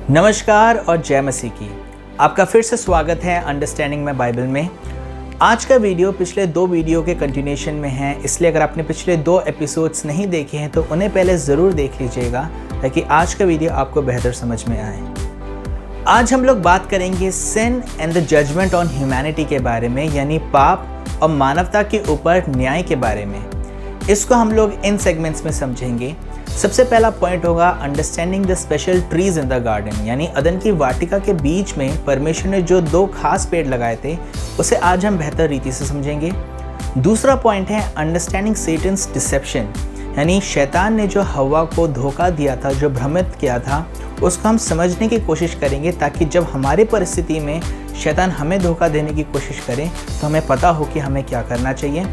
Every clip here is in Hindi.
नमस्कार और जय मसीह की। आपका फिर से स्वागत है अंडरस्टैंडिंग माय बाइबल में। आज का वीडियो पिछले 2 वीडियो के कंटिन्यूएशन में है, इसलिए अगर आपने पिछले 2 एपिसोड्स नहीं देखे हैं तो उन्हें पहले ज़रूर देख लीजिएगा ताकि आज का वीडियो आपको बेहतर समझ में आए। आज हम लोग बात करेंगे sin and the judgement on humanity के बारे में, यानी पाप और मानवता के ऊपर न्याय के बारे में। इसको हम लोग इन सेगमेंट्स में समझेंगे। सबसे पहला पॉइंट होगा understanding the special trees in the garden, यानी अदन की वाटिका के बीच में परमेश्वर ने जो 2 खास पेड़ लगाए थे उसे आज हम बेहतर रीति से समझेंगे। दूसरा पॉइंट है अंडरस्टैंडिंग सेटन्स डिसेप्शन, यानी शैतान ने जो हवा को धोखा दिया था, जो भ्रमित किया था, उसको हम समझने की कोशिश करेंगे ताकि जब हमारी परिस्थिति में शैतान हमें धोखा देने की कोशिश करे तो हमें पता हो कि हमें क्या करना चाहिए।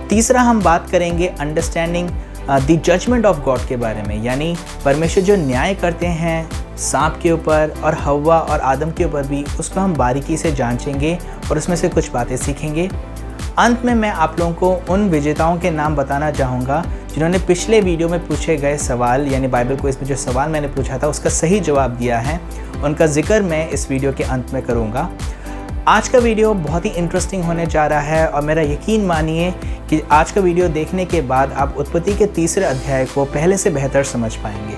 तीसरा हम बात करेंगे understanding the judgement of God के बारे में, यानी परमेश्वर जो न्याय करते हैं सांप के ऊपर और हव्वा और आदम के ऊपर भी, उसको हम बारीकी से जांचेंगे और उसमें से कुछ बातें सीखेंगे। अंत में मैं आप लोगों को उन विजेताओं के नाम बताना चाहूँगा जिन्होंने पिछले वीडियो में पूछे गए सवाल, यानी बाइबल को इसमें जो सवाल मैंने पूछा था उसका सही जवाब दिया है। उनका जिक्र मैं इस वीडियो के अंत में करूँगा। आज का वीडियो बहुत ही इंटरेस्टिंग होने जा रहा है और मेरा यकीन मानिए कि आज का वीडियो देखने के बाद आप उत्पत्ति के 3रे अध्याय को पहले से बेहतर समझ पाएंगे,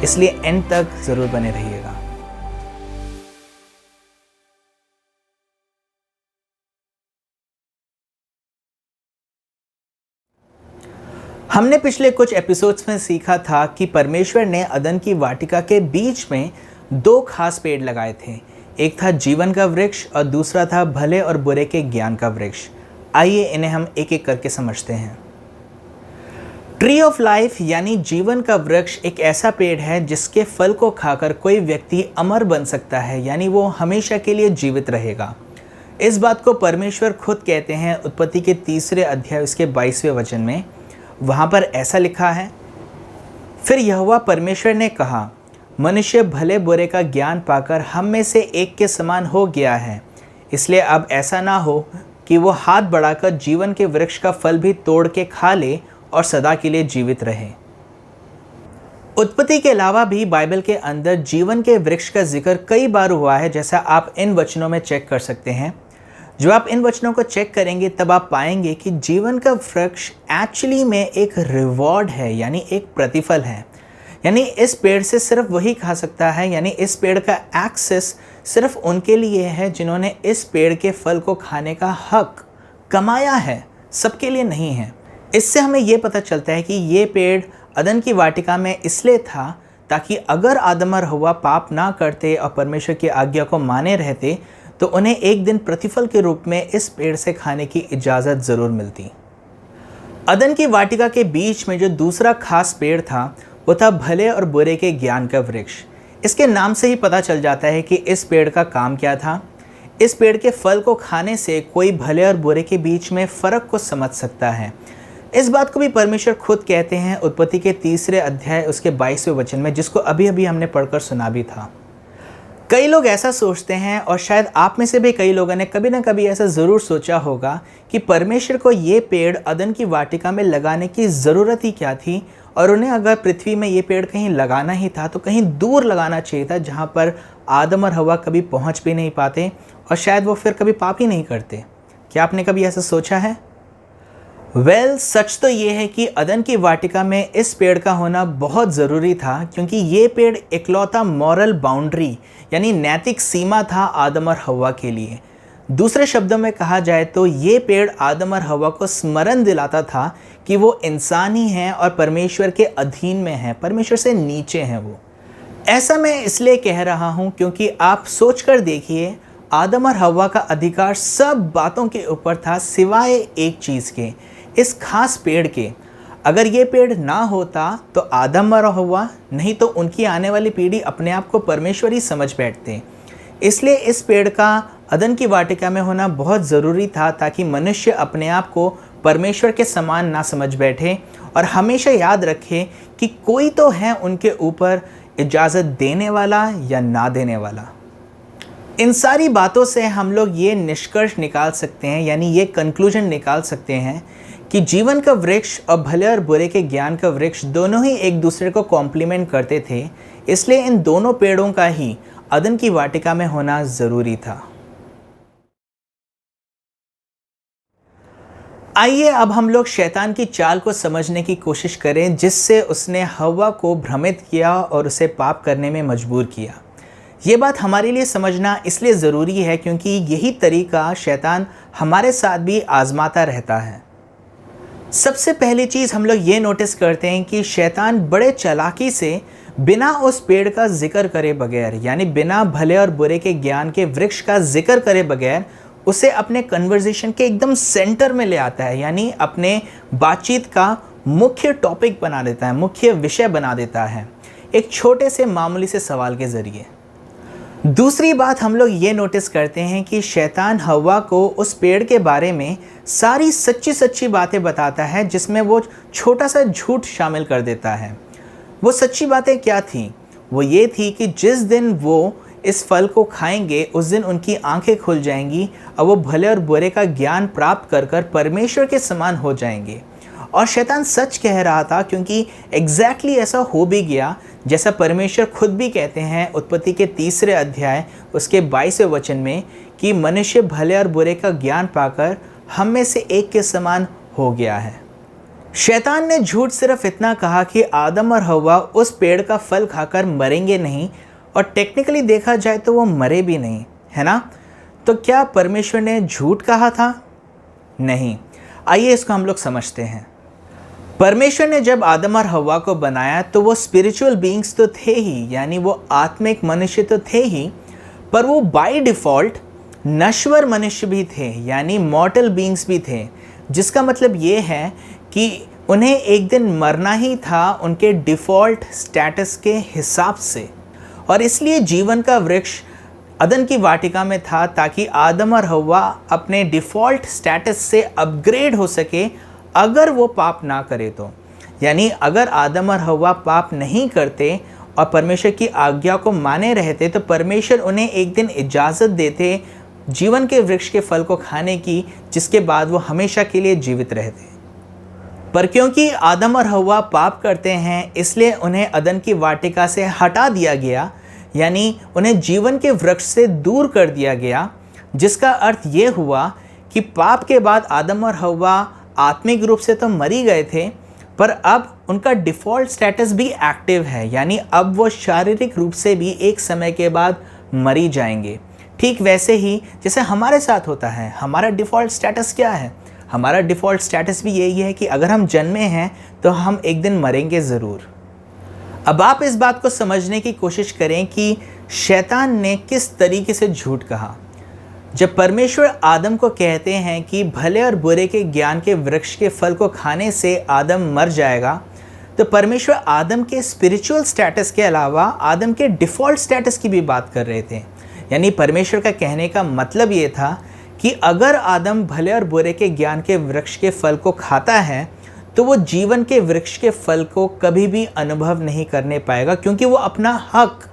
इसलिए एंड तक ज़रूर बने रहिएगा। हमने पिछले कुछ एपिसोड्स में सीखा था कि परमेश्वर ने अदन की वाटिका के बीच में 2 खास पेड़ लगाए थे। एक था जीवन का वृक्ष और दूसरा था भले और बुरे के ज्ञान का वृक्ष। आइए इन्हें हम एक एक करके समझते हैं। ट्री ऑफ लाइफ यानी जीवन का वृक्ष एक ऐसा पेड़ है जिसके फल को खाकर कोई व्यक्ति अमर बन सकता है, यानी वो हमेशा के लिए जीवित रहेगा। इस बात को परमेश्वर खुद कहते हैं उत्पत्ति के 3रे अध्याय उसके 22वें वचन में। वहाँ पर ऐसा लिखा है, फिर यहोवा परमेश्वर ने कहा, मनुष्य भले बुरे का ज्ञान पाकर हम में से एक के समान हो गया है, इसलिए अब ऐसा ना हो कि वो हाथ बढ़ाकर जीवन के वृक्ष का फल भी तोड़ के खा ले और सदा के लिए जीवित रहे। उत्पत्ति के अलावा भी बाइबल के अंदर जीवन के वृक्ष का जिक्र कई बार हुआ है, जैसा आप इन वचनों में चेक कर सकते हैं। जब आप इन वचनों को चेक करेंगे तब आप पाएंगे कि जीवन का वृक्ष एक्चुअली में एक रिवॉर्ड है, यानी एक प्रतिफल है। यानी इस पेड़ से सिर्फ वही खा सकता है, यानी इस पेड़ का एक्सेस सिर्फ उनके लिए है जिन्होंने इस पेड़ के फल को खाने का हक कमाया है, सबके लिए नहीं है। इससे हमें ये पता चलता है कि ये पेड़ अदन की वाटिका में इसलिए था ताकि अगर आदम और हव्वा पाप ना करते और परमेश्वर की आज्ञा को माने रहते तो उन्हें एक दिन प्रतिफल के रूप में इस पेड़ से खाने की इजाज़त ज़रूर मिलती। अदन की वाटिका के बीच में जो दूसरा खास पेड़ था वो था भले और बुरे के ज्ञान का वृक्ष। इसके नाम से ही पता चल जाता है कि इस पेड़ का काम क्या था। इस पेड़ के फल को खाने से कोई भले और बुरे के बीच में फ़र्क को समझ सकता है। इस बात को भी परमेश्वर खुद कहते हैं उत्पत्ति के 3रे अध्याय उसके 22वें वचन में, जिसको अभी अभी हमने पढ़कर सुना भी था। कई लोग ऐसा सोचते हैं, और शायद आप में से भी कई लोगों ने कभी ना कभी ऐसा ज़रूर सोचा होगा कि परमेश्वर को ये पेड़ अदन की वाटिका में लगाने की ज़रूरत ही क्या थी, और उन्हें अगर पृथ्वी में ये पेड़ कहीं लगाना ही था तो कहीं दूर लगाना चाहिए था, जहाँ पर आदम और हव्वा कभी पहुँच भी नहीं पाते और शायद वो फिर कभी पाप ही नहीं करते। क्या आपने कभी ऐसा सोचा है? सच तो ये है कि अदन की वाटिका में इस पेड़ का होना बहुत ज़रूरी था, क्योंकि ये पेड़ इकलौता मॉरल बाउंड्री यानी नैतिक सीमा था आदम और हव्वा के लिए। दूसरे शब्दों में कहा जाए तो ये पेड़ आदम और हव्वा को स्मरण दिलाता था कि वो इंसान ही हैं और परमेश्वर के अधीन में हैं, परमेश्वर से नीचे हैं वो। ऐसा मैं इसलिए कह रहा हूँ क्योंकि आप सोच कर देखिए, आदम और हव्वा का अधिकार सब बातों के ऊपर था सिवाय एक चीज़ के, इस खास पेड़ के। अगर ये पेड़ ना होता तो आदम और हव्वा, नहीं तो उनकी आने वाली पीढ़ी अपने आप को परमेश्वर ही समझ बैठते। इसलिए इस पेड़ का अदन की वाटिका में होना बहुत ज़रूरी था ताकि मनुष्य अपने आप को परमेश्वर के समान ना समझ बैठे और हमेशा याद रखे कि कोई तो है उनके ऊपर इजाज़त देने वाला या ना देने वाला। इन सारी बातों से हम लोग ये निष्कर्ष निकाल सकते हैं, यानी ये कंक्लूजन निकाल सकते हैं कि जीवन का वृक्ष और भले और बुरे के ज्ञान का वृक्ष दोनों ही एक दूसरे को कॉम्प्लीमेंट करते थे, इसलिए इन दोनों पेड़ों का ही अदन की वाटिका में होना ज़रूरी था। आइए अब हम लोग शैतान की चाल को समझने की कोशिश करें, जिससे उसने हव्वा को भ्रमित किया और उसे पाप करने में मजबूर किया। ये बात हमारे लिए समझना इसलिए ज़रूरी है क्योंकि यही तरीका शैतान हमारे साथ भी आजमाता रहता है। सबसे पहली चीज़ हम लोग ये नोटिस करते हैं कि शैतान बड़े चालाकी से बिना उस पेड़ का जिक्र करे बगैर, यानी बिना भले और बुरे के ज्ञान के वृक्ष का जिक्र करे बगैर, उसे अपने कन्वर्सेशन के एकदम सेंटर में ले आता है, यानी अपने बातचीत का मुख्य टॉपिक बना देता है, मुख्य विषय बना देता है, एक छोटे से मामूली से सवाल के ज़रिए। दूसरी बात हम लोग ये नोटिस करते हैं कि शैतान हव्वा को उस पेड़ के बारे में सारी सच्ची सच्ची बातें बताता है, जिसमें वो छोटा सा झूठ शामिल कर देता है। वो सच्ची बातें क्या थी? वो ये थी कि जिस दिन वो इस फल को खाएंगे उस दिन उनकी आंखें खुल जाएंगी और वो भले और बुरे का ज्ञान प्राप्त कर कर परमेश्वर के समान हो जाएंगे। और शैतान सच कह रहा था, क्योंकि एग्जैक्टली ऐसा हो भी गया, जैसा परमेश्वर खुद भी कहते हैं उत्पत्ति के 3 अध्याय उसके 22वें वचन में, कि मनुष्य भले और बुरे का ज्ञान पाकर हम में से एक के समान हो गया है। शैतान ने झूठ सिर्फ इतना कहा कि आदम और हव्वा उस पेड़ का फल खाकर मरेंगे नहीं, और टेक्निकली देखा जाए तो वो मरे भी नहीं, है ना? तो क्या परमेश्वर ने झूठ कहा था? नहीं। आइए इसको हम लोग समझते हैं। परमेश्वर ने जब आदम और हव्वा को बनाया तो वो स्पिरिचुअल बीइंग्स तो थे ही, यानी वो आत्मिक मनुष्य तो थे ही, पर वो बाय डिफ़ॉल्ट नश्वर मनुष्य भी थे, यानी मॉर्टल बीइंग्स भी थे, जिसका मतलब ये है कि उन्हें एक दिन मरना ही था उनके डिफ़ॉल्ट स्टेटस के हिसाब से। और इसलिए जीवन का वृक्ष अदन की वाटिका में था, ताकि आदम और हव्वा अपने डिफ़ॉल्ट स्टेटस से अपग्रेड हो सके अगर वो पाप ना करे तो। यानी अगर आदम और हव्वा पाप नहीं करते और परमेश्वर की आज्ञा को माने रहते, तो परमेश्वर उन्हें एक दिन इजाज़त देते जीवन के वृक्ष के फल को खाने की, जिसके बाद वो हमेशा के लिए जीवित रहते। पर क्योंकि आदम और हव्वा पाप करते हैं, इसलिए उन्हें अदन की वाटिका से हटा दिया गया, यानी उन्हें जीवन के वृक्ष से दूर कर दिया गया, जिसका अर्थ ये हुआ कि पाप के बाद आदम और हव्वा आत्मिक रूप से तो मरी गए थे, पर अब उनका डिफ़ॉल्ट स्टेटस भी एक्टिव है, यानी अब वो शारीरिक रूप से भी एक समय के बाद मरी जाएंगे। ठीक वैसे ही जैसे हमारे साथ होता है। हमारा डिफ़ॉल्ट स्टेटस क्या है? हमारा डिफ़ॉल्ट स्टेटस भी यही है कि अगर हम जन्मे हैं तो हम एक दिन मरेंगे ज़रूर। अब आप इस बात को समझने की कोशिश करें कि शैतान ने किस तरीके से झूठ कहा। जब परमेश्वर आदम को कहते हैं कि भले और बुरे के ज्ञान के वृक्ष के फल को खाने से आदम मर जाएगा, तो परमेश्वर आदम के स्पिरिचुअल स्टेटस के अलावा आदम के डिफ़ॉल्ट स्टेटस की भी बात कर रहे थे। यानी परमेश्वर का कहने का मतलब ये था कि अगर आदम भले और बुरे के ज्ञान के वृक्ष के फल को खाता है, तो वो जीवन के वृक्ष के फल को कभी भी अनुभव नहीं करने पाएगा, क्योंकि वो अपना हक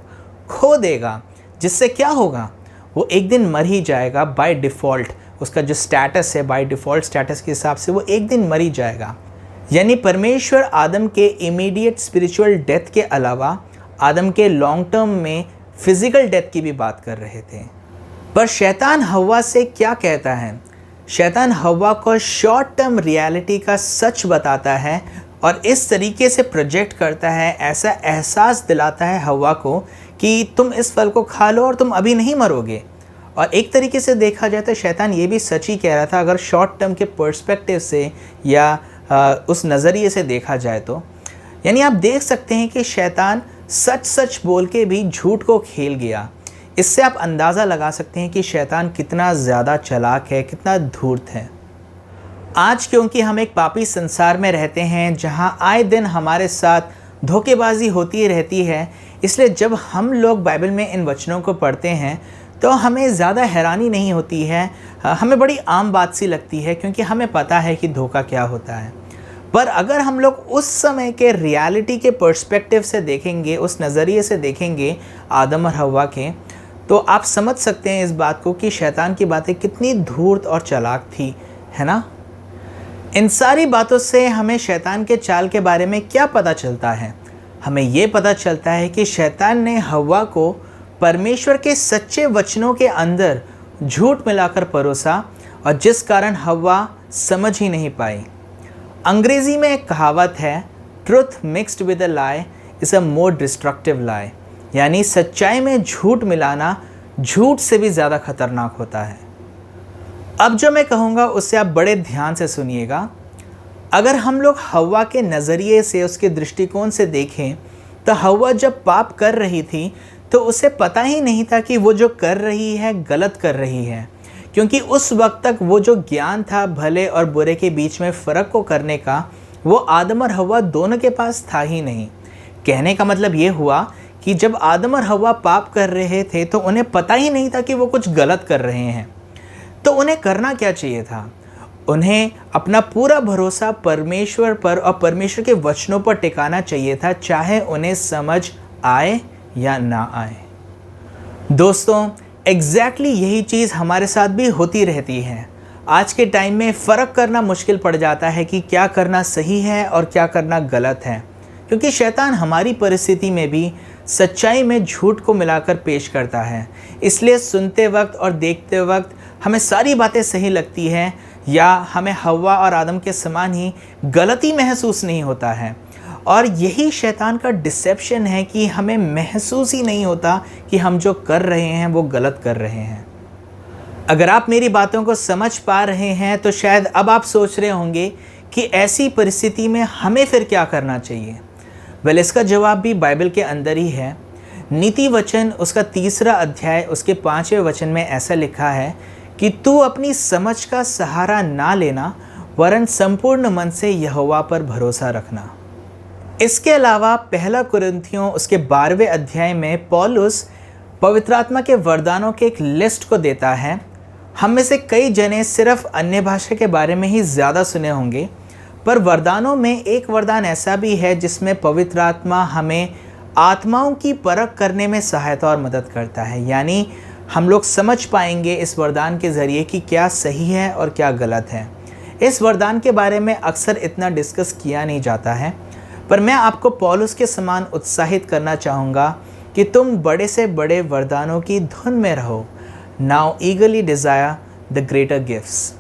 खो देगा, जिससे क्या होगा? वो एक दिन मर ही जाएगा बाय डिफ़ॉल्ट। उसका जो स्टेटस है, बाय डिफ़ॉल्ट स्टेटस के हिसाब से वो एक दिन मर ही जाएगा। यानी परमेश्वर आदम के इमीडिएट स्पिरिचुअल डेथ के अलावा आदम के लॉन्ग टर्म में फिज़िकल डेथ की भी बात कर रहे थे। पर शैतान हव्वा से क्या कहता है? शैतान हव्वा को शॉर्ट टर्म रियलिटी का सच बताता है और इस तरीके से प्रोजेक्ट करता है, ऐसा एहसास दिलाता है हव्वा को कि तुम इस फल को खा लो और तुम अभी नहीं मरोगे। और एक तरीके से देखा जाए तो शैतान ये भी सच ही कह रहा था, अगर शॉर्ट टर्म के पर्सपेक्टिव से या उस नज़रिए से देखा जाए तो। यानी आप देख सकते हैं कि शैतान सच सच बोल के भी झूठ को खेल गया। इससे आप अंदाज़ा लगा सकते हैं कि शैतान कितना ज़्यादा चालाक है, कितना धूर्त है। आज क्योंकि हम एक पापी संसार में रहते हैं जहां आए दिन हमारे साथ धोखेबाजी होती रहती है, इसलिए जब हम लोग बाइबल में इन वचनों को पढ़ते हैं तो हमें ज़्यादा हैरानी नहीं होती है, हमें बड़ी आम बात सी लगती है, क्योंकि हमें पता है कि धोखा क्या होता है। पर अगर हम लोग उस समय के रियलिटी के पर्सपेक्टिव से देखेंगे, उस नज़रिए से देखेंगे आदम और हव्वा के, तो आप समझ सकते हैं इस बात को कि शैतान की बातें कितनी धूर्त और चालाक थी, है ना? इन सारी बातों से हमें शैतान के चाल के बारे में क्या पता चलता है? हमें ये पता चलता है कि शैतान ने हव्वा को परमेश्वर के सच्चे वचनों के अंदर झूठ मिलाकर परोसा और जिस कारण हव्वा समझ ही नहीं पाई। अंग्रेजी में एक कहावत है, truth mixed with a lie is a more destructive lie, यानी सच्चाई में झूठ मिलाना झूठ से भी ज़्यादा खतरनाक होता है। अब जो मैं कहूँगा उससे आप बड़े ध्यान से सुनिएगा। अगर हम लोग हव्वा के नज़रिए से, उसके दृष्टिकोण से देखें तो हव्वा जब पाप कर रही थी तो उसे पता ही नहीं था कि वो जो कर रही है गलत कर रही है, क्योंकि उस वक्त तक वो जो ज्ञान था भले और बुरे के बीच में फ़र्क को करने का, वो आदम और हव्वा दोनों के पास था ही नहीं। कहने का मतलब ये हुआ कि जब आदम और हव्वा पाप कर रहे थे तो उन्हें पता ही नहीं था कि वो कुछ गलत कर रहे हैं। तो उन्हें करना क्या चाहिए था? उन्हें अपना पूरा भरोसा परमेश्वर पर और परमेश्वर के वचनों पर टिकाना चाहिए था, चाहे उन्हें समझ आए या ना आए। दोस्तों, एग्जैक्टली यही चीज़ हमारे साथ भी होती रहती है। आज के टाइम में फ़र्क करना मुश्किल पड़ जाता है कि क्या करना सही है और क्या करना गलत है, क्योंकि शैतान हमारी परिस्थिति में भी सच्चाई में झूठ को मिलाकर पेश करता है। इसलिए सुनते वक्त और देखते वक्त हमें सारी बातें सही लगती हैं या हमें हव्वा और आदम के समान ही गलती महसूस नहीं होता है। और यही शैतान का डिसेप्शन है कि हमें महसूस ही नहीं होता कि हम जो कर रहे हैं वो गलत कर रहे हैं। अगर आप मेरी बातों को समझ पा रहे हैं तो शायद अब आप सोच रहे होंगे कि ऐसी परिस्थिति में हमें फिर क्या करना चाहिए। इसका जवाब भी बाइबल के अंदर ही है। नीति वचन उसका 3 अध्याय उसके 5वें वचन में ऐसा लिखा है कि तू अपनी समझ का सहारा ना लेना, वरन संपूर्ण मन से यहोवा पर भरोसा रखना। इसके अलावा 1 कुरिन्थियों उसके 12वें अध्याय में पौलुस पवित्र आत्मा के वरदानों के एक लिस्ट को देता है। हम में से कई जने सिर्फ अन्य भाषा के बारे में ही ज़्यादा सुने होंगे, पर वरदानों में एक वरदान ऐसा भी है जिसमें पवित्र आत्मा हमें आत्माओं की परख करने में सहायता और मदद करता है। यानी हम लोग समझ पाएंगे इस वरदान के ज़रिए कि क्या सही है और क्या गलत है। इस वरदान के बारे में अक्सर इतना डिस्कस किया नहीं जाता है, पर मैं आपको पौलुस के समान उत्साहित करना चाहूँगा कि तुम बड़े से बड़े वरदानों की धुन में रहो। Now ईगरली desire the greater gifts.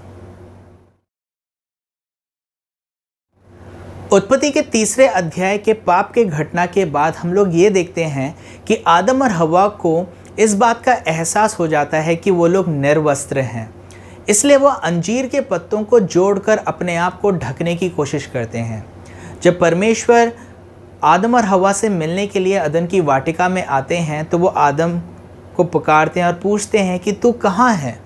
उत्पत्ति के 3 अध्याय के पाप के घटना के बाद हम लोग ये देखते हैं कि आदम और हव्वा को इस बात का एहसास हो जाता है कि वो लोग निर्वस्त्र हैं। इसलिए वो अंजीर के पत्तों को जोड़कर अपने आप को ढकने की कोशिश करते हैं। जब परमेश्वर आदम और हव्वा से मिलने के लिए अदन की वाटिका में आते हैं तो वो आदम को पुकारते हैं और पूछते हैं कि तू कहाँ है।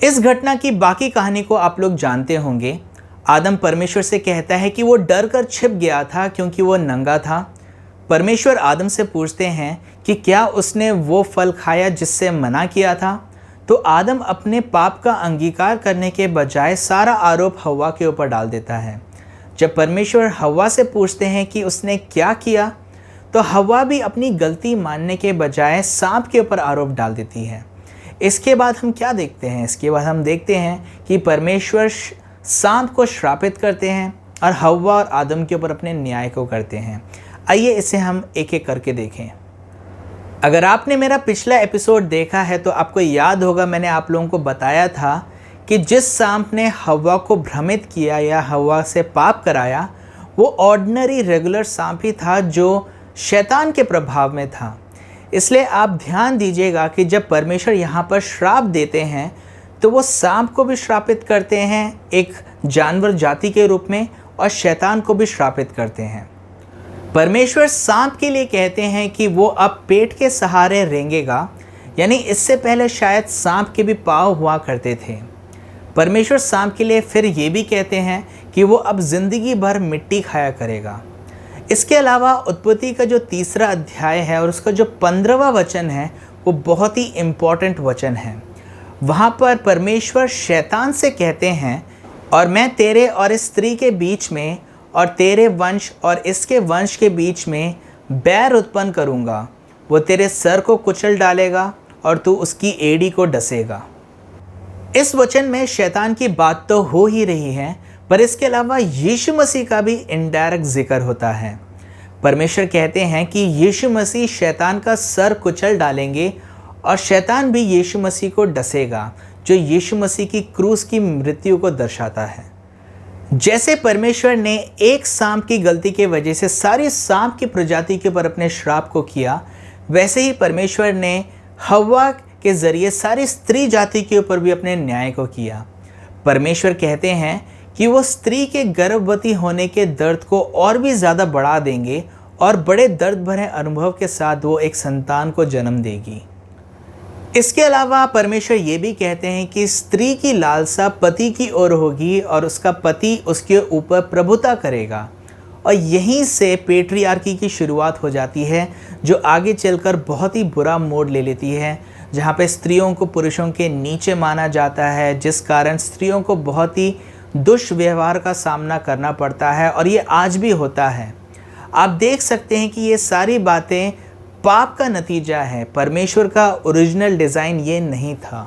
इस घटना की बाकी कहानी को आप लोग जानते होंगे। आदम परमेश्वर से कहता है कि वो डर कर छिप गया था क्योंकि वो नंगा था। परमेश्वर आदम से पूछते हैं कि क्या उसने वो फल खाया जिससे मना किया था। तो आदम अपने पाप का अंगीकार करने के बजाय सारा आरोप हव्वा के ऊपर डाल देता है। जब परमेश्वर हव्वा से पूछते हैं कि उसने क्या किया, तो हव्वा भी अपनी गलती मानने के बजाय सांप के ऊपर आरोप डाल देती है। इसके बाद हम क्या देखते हैं? इसके बाद हम देखते हैं कि परमेश्वर सांप को श्रापित करते हैं और हव्वा और आदम के ऊपर अपने न्याय को करते हैं। आइए इसे हम एक एक करके देखें। अगर आपने मेरा पिछला एपिसोड देखा है तो आपको याद होगा मैंने आप लोगों को बताया था कि जिस सांप ने हव्वा को भ्रमित किया या हव्वा से पाप कराया, वो ऑर्डिनरी रेगुलर सांप ही था जो शैतान के प्रभाव में था। इसलिए आप ध्यान दीजिएगा कि जब परमेश्वर यहाँ पर श्राप देते हैं तो वो सांप को भी श्रापित करते हैं एक जानवर जाति के रूप में, और शैतान को भी श्रापित करते हैं। परमेश्वर सांप के लिए कहते हैं कि वो अब पेट के सहारे रेंगेगा, यानी इससे पहले शायद सांप के भी पाँव हुआ करते थे। परमेश्वर सांप के लिए फिर ये भी कहते हैं कि वो अब ज़िंदगी भर मिट्टी खाया करेगा। इसके अलावा उत्पत्ति का जो 3 अध्याय है और उसका जो 15वां वचन है वो बहुत ही इम्पॉर्टेंट वचन है। वहाँ पर परमेश्वर शैतान से कहते हैं, और मैं तेरे और इस स्त्री के बीच में और तेरे वंश और इसके वंश के बीच में बैर उत्पन्न करूँगा। वो तेरे सर को कुचल डालेगा और तू उसकी एड़ी को डसेगा। इस वचन में शैतान की बात तो हो ही रही है, पर इसके अलावा यीशु मसीह का भी इनडायरेक्ट जिक्र होता है। परमेश्वर कहते हैं कि यीशु मसीह शैतान का सर कुचल डालेंगे और शैतान भी यीशु मसीह को डसेगा, जो यीशु मसीह की क्रूस की मृत्यु को दर्शाता है। जैसे परमेश्वर ने एक सांप की गलती के वजह से सारी सांप की प्रजाति के ऊपर अपने श्राप को किया, वैसे ही परमेश्वर ने हव्वा के जरिए सारी स्त्री जाति के ऊपर भी अपने न्याय को किया। परमेश्वर कहते हैं कि वो स्त्री के गर्भवती होने के दर्द को और भी ज़्यादा बढ़ा देंगे और बड़े दर्द भरे अनुभव के साथ वो एक संतान को जन्म देगी। इसके अलावा परमेश्वर ये भी कहते हैं कि स्त्री की लालसा पति की ओर होगी और उसका पति उसके ऊपर प्रभुता करेगा, और यहीं से पेट्रियार्की की शुरुआत हो जाती है, जो आगे चलकर बहुत ही बुरा मोड़ ले लेती है, जहाँ पे स्त्रियों को पुरुषों के नीचे माना जाता है, जिस कारण स्त्रियों को बहुत ही दुष्व्यवहार का सामना करना पड़ता है, और ये आज भी होता है। आप देख सकते हैं कि ये सारी बातें पाप का नतीजा है। परमेश्वर का ओरिजिनल डिज़ाइन ये नहीं था।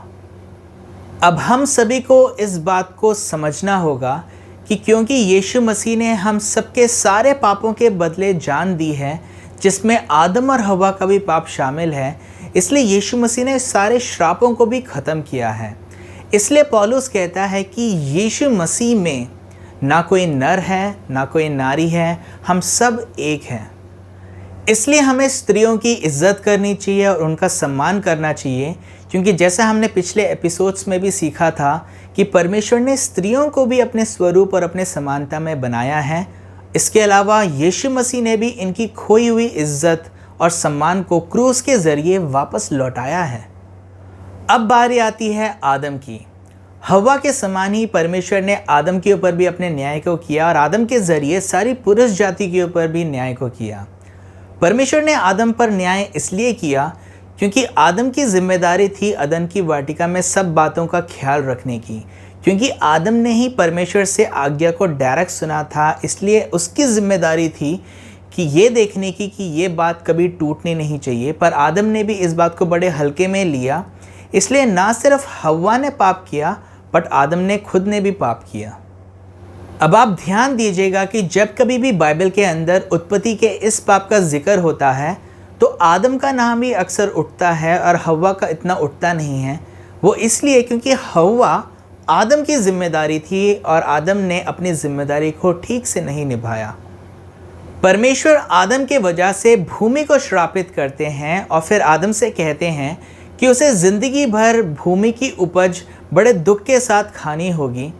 अब हम सभी को इस बात को समझना होगा कि क्योंकि यीशु मसीह ने हम सबके सारे पापों के बदले जान दी है, जिसमें आदम और हव्वा का भी पाप शामिल है, इसलिए यीशु मसीह ने सारे श्रापों को भी ख़त्म किया है। इसलिए पौलुस कहता है कि यीशु मसीह में ना कोई नर है ना कोई नारी है, हम सब एक हैं। इसलिए हमें स्त्रियों की इज्जत करनी चाहिए और उनका सम्मान करना चाहिए, क्योंकि जैसा हमने पिछले एपिसोड्स में भी सीखा था कि परमेश्वर ने स्त्रियों को भी अपने स्वरूप और अपने समानता में बनाया है। इसके अलावा यीशु मसीह ने भी इनकी खोई हुई इज्जत और सम्मान को क्रूस के ज़रिए वापस लौटाया है। अब बारी आती है आदम की। हव्वा के समान ही परमेश्वर ने आदम के ऊपर भी अपने न्याय को किया और आदम के ज़रिए सारी पुरुष जाति के ऊपर भी न्याय को किया। परमेश्वर ने आदम पर न्याय इसलिए किया क्योंकि आदम की जिम्मेदारी थी अदन की वाटिका में सब बातों का ख्याल रखने की, क्योंकि आदम ने ही परमेश्वर से आज्ञा को डायरेक्ट सुना था। इसलिए उसकी जिम्मेदारी थी कि ये देखने की कि ये बात कभी टूटनी नहीं चाहिए। पर आदम ने भी इस बात को बड़े हल्के में लिया, इसलिए ना सिर्फ हव्वा ने पाप किया बट आदम ने खुद ने भी पाप किया। अब आप ध्यान दीजिएगा कि जब कभी भी बाइबल के अंदर उत्पत्ति के इस पाप का जिक्र होता है तो आदम का नाम ही अक्सर उठता है और हव्वा का इतना उठता नहीं है। वो इसलिए क्योंकि हव्वा आदम की जिम्मेदारी थी और आदम ने अपनी जिम्मेदारी को ठीक से नहीं निभाया। परमेश्वर आदम के वजह से भूमि को श्रापित करते हैं और फिर आदम से कहते हैं कि उसे ज़िंदगी भर भूमि की उपज बड़े दुख के साथ खानी होगी।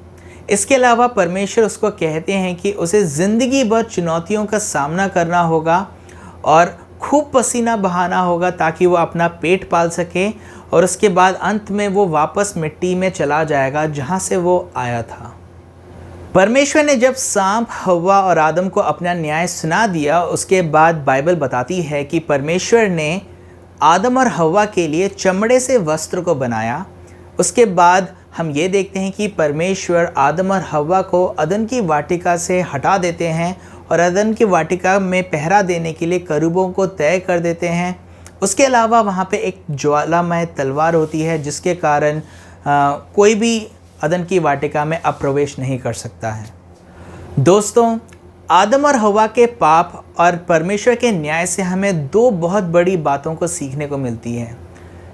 इसके अलावा परमेश्वर उसको कहते हैं कि उसे ज़िंदगी भर चुनौतियों का सामना करना होगा और खूब पसीना बहाना होगा ताकि वो अपना पेट पाल सके, और उसके बाद अंत में वो वापस मिट्टी में चला जाएगा जहाँ से वो आया था। परमेश्वर ने जब सांप हव्वा और आदम को अपना न्याय सुना दिया, उसके बाद बाइबल बताती है कि परमेश्वर ने आदम और हव्वा के लिए चमड़े से वस्त्र को बनाया। उसके बाद हम ये देखते हैं कि परमेश्वर आदम और हव्वा को अदन की वाटिका से हटा देते हैं और अदन की वाटिका में पहरा देने के लिए करूबों को तय कर देते हैं। उसके अलावा वहाँ पे एक ज्वालामय तलवार होती है जिसके कारण कोई भी अदन की वाटिका में अप्रवेश नहीं कर सकता है। दोस्तों, आदम और हव्वा के पाप और परमेश्वर के न्याय से हमें दो बहुत बड़ी बातों को सीखने को मिलती है।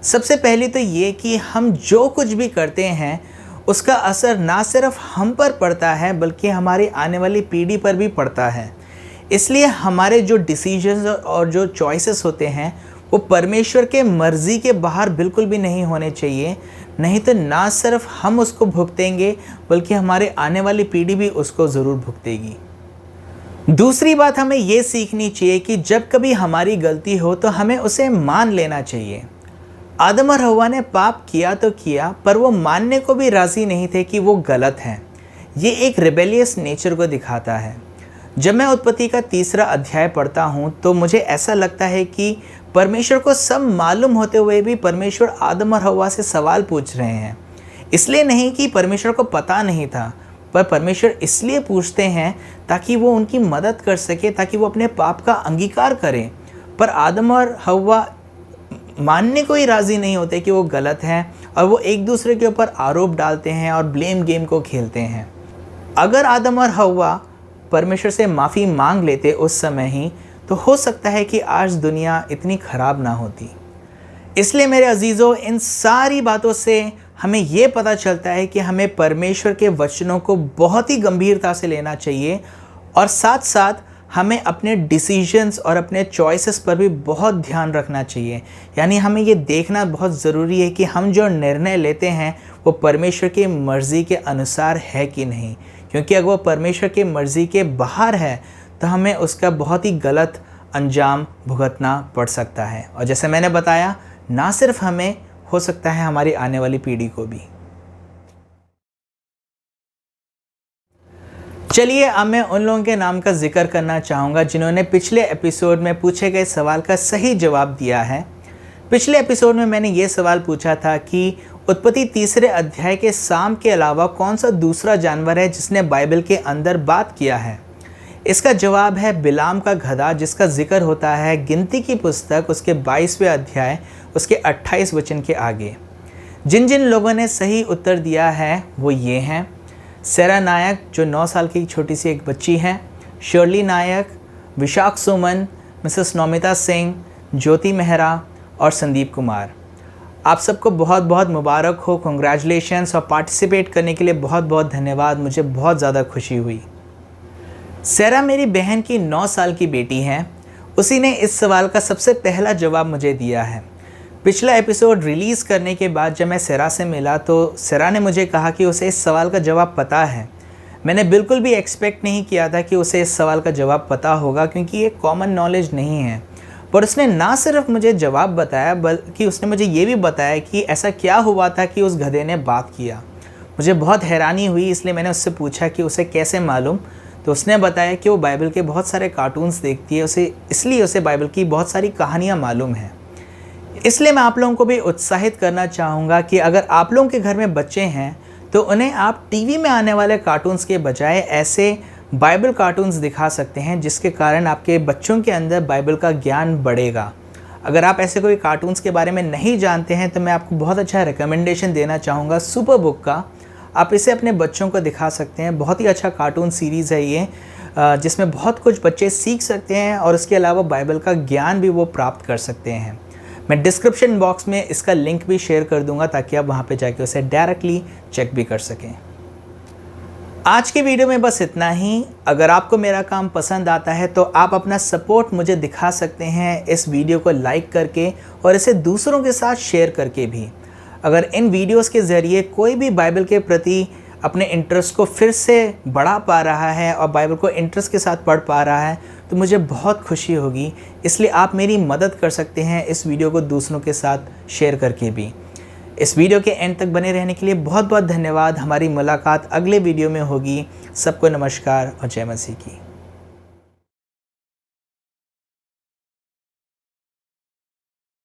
सबसे पहली तो ये कि हम जो कुछ भी करते हैं उसका असर ना सिर्फ हम पर पड़ता है बल्कि हमारी आने वाली पीढ़ी पर भी पड़ता है। इसलिए हमारे जो डिसीजंस और जो चॉइसेस होते हैं वो परमेश्वर के मर्ज़ी के बाहर बिल्कुल भी नहीं होने चाहिए, नहीं तो ना सिर्फ हम उसको भुगतेंगे बल्कि हमारे आने वाली पीढ़ी भी उसको ज़रूर भुगतेगी। दूसरी बात हमें ये सीखनी चाहिए कि जब कभी हमारी गलती हो तो हमें उसे मान लेना चाहिए। आदम और हव्वा ने पाप किया तो किया, पर वो मानने को भी राज़ी नहीं थे कि वो गलत हैं। ये एक रिबेलियस नेचर को दिखाता है। जब मैं उत्पत्ति का 3रा अध्याय पढ़ता हूँ तो मुझे ऐसा लगता है कि परमेश्वर को सब मालूम होते हुए भी परमेश्वर आदम और हव्वा से सवाल पूछ रहे हैं। इसलिए नहीं कि परमेश्वर को पता नहीं था, पर परमेश्वर इसलिए पूछते हैं ताकि वो उनकी मदद कर सके, ताकि वो अपने पाप का अंगीकार करें। पर आदम और हव्वा मानने को ही राज़ी नहीं होते कि वो गलत हैं और वो एक दूसरे के ऊपर आरोप डालते हैं और ब्लेम गेम को खेलते हैं। अगर आदम और हव्वा परमेश्वर से माफ़ी मांग लेते उस समय ही, तो हो सकता है कि आज दुनिया इतनी ख़राब ना होती। इसलिए मेरे अजीज़ों, इन सारी बातों से हमें ये पता चलता है कि हमें परमेश्वर के वचनों को बहुत ही गंभीरता से लेना चाहिए और साथ साथ हमें अपने डिसीजंस और अपने चॉइसेस पर भी बहुत ध्यान रखना चाहिए। यानी हमें ये देखना बहुत ज़रूरी है कि हम जो निर्णय लेते हैं वो परमेश्वर की मर्ज़ी के अनुसार है कि नहीं, क्योंकि अगर वो परमेश्वर की मर्ज़ी के बाहर है तो हमें उसका बहुत ही गलत अंजाम भुगतना पड़ सकता है। और जैसे मैंने बताया, ना सिर्फ हमें, हो सकता है हमारी आने वाली पीढ़ी को भी। चलिए अब मैं उन लोगों के नाम का जिक्र करना चाहूँगा जिन्होंने पिछले एपिसोड में पूछे गए सवाल का सही जवाब दिया है। पिछले एपिसोड में मैंने ये सवाल पूछा था कि उत्पत्ति 3 अध्याय के सांप के अलावा कौन सा दूसरा जानवर है जिसने बाइबल के अंदर बात किया है। इसका जवाब है बिलाम का गधा, जिसका जिक्र होता है गिनती की पुस्तक उसके 22वें अध्याय उसके 28 वचन के आगे। जिन जिन लोगों ने सही उत्तर दिया है वो ये हैं: सेरा नायक जो 9 साल की छोटी सी एक बच्ची है, शर्ली नायक, विशाख सुमन, मिसेस नौमिता सिंह, ज्योति मेहरा और संदीप कुमार। आप सबको बहुत बहुत मुबारक हो, कंग्रेचुलेशंस, और पार्टिसिपेट करने के लिए बहुत बहुत धन्यवाद। मुझे बहुत ज़्यादा खुशी हुई। सेरा मेरी बहन की 9 साल की बेटी है। उसी ने इस सवाल का सबसे पहला जवाब मुझे दिया है। पिछला एपिसोड रिलीज़ करने के बाद जब मैं सेरा से मिला तो सेरा ने मुझे कहा कि उसे इस सवाल का जवाब पता है। मैंने बिल्कुल भी एक्सपेक्ट नहीं किया था कि उसे इस सवाल का जवाब पता होगा, क्योंकि ये कॉमन नॉलेज नहीं है। पर उसने ना सिर्फ मुझे जवाब बताया बल्कि उसने मुझे ये भी बताया कि ऐसा क्या हुआ था कि उस गधे ने बात किया। मुझे बहुत हैरानी हुई, इसलिए मैंने उससे पूछा कि उसे कैसे मालूम। तो उसने बताया कि वो बाइबल के बहुत सारे कार्टून्स देखती है, इसलिए उसे बाइबल की बहुत सारी कहानियाँ मालूम हैं। इसलिए मैं आप लोगों को भी उत्साहित करना चाहूँगा कि अगर आप लोगों के घर में बच्चे हैं तो उन्हें आप टीवी में आने वाले कार्टून्स के बजाय ऐसे बाइबल कार्टून्स दिखा सकते हैं, जिसके कारण आपके बच्चों के अंदर बाइबल का ज्ञान बढ़ेगा। अगर आप ऐसे कोई कार्टून्स के बारे में नहीं जानते हैं तो मैं आपको बहुत अच्छा रिकमेंडेशन देना चाहूँगा सुपर बुक का। आप इसे अपने बच्चों को दिखा सकते हैं। बहुत ही अच्छा कार्टून सीरीज़ है ये, जिसमें बहुत कुछ बच्चे सीख सकते हैं और उसके अलावा बाइबल का ज्ञान भी वो प्राप्त कर सकते हैं। मैं डिस्क्रिप्शन बॉक्स में इसका लिंक भी शेयर कर दूंगा ताकि आप वहाँ पे जाके उसे डायरेक्टली चेक भी कर सकें। आज की वीडियो में बस इतना ही। अगर आपको मेरा काम पसंद आता है तो आप अपना सपोर्ट मुझे दिखा सकते हैं इस वीडियो को लाइक करके और इसे दूसरों के साथ शेयर करके भी। अगर इन वीडियोस के ज़रिए कोई भी बाइबल के प्रति अपने इंटरेस्ट को फिर से बढ़ा पा रहा है और बाइबल को इंटरेस्ट के साथ पढ़ पा रहा है तो मुझे बहुत खुशी होगी। इसलिए आप मेरी मदद कर सकते हैं इस वीडियो को दूसरों के साथ शेयर करके भी। इस वीडियो के एंड तक बने रहने के लिए बहुत बहुत धन्यवाद। हमारी मुलाकात अगले वीडियो में होगी। सबको नमस्कार और जय मसीह की।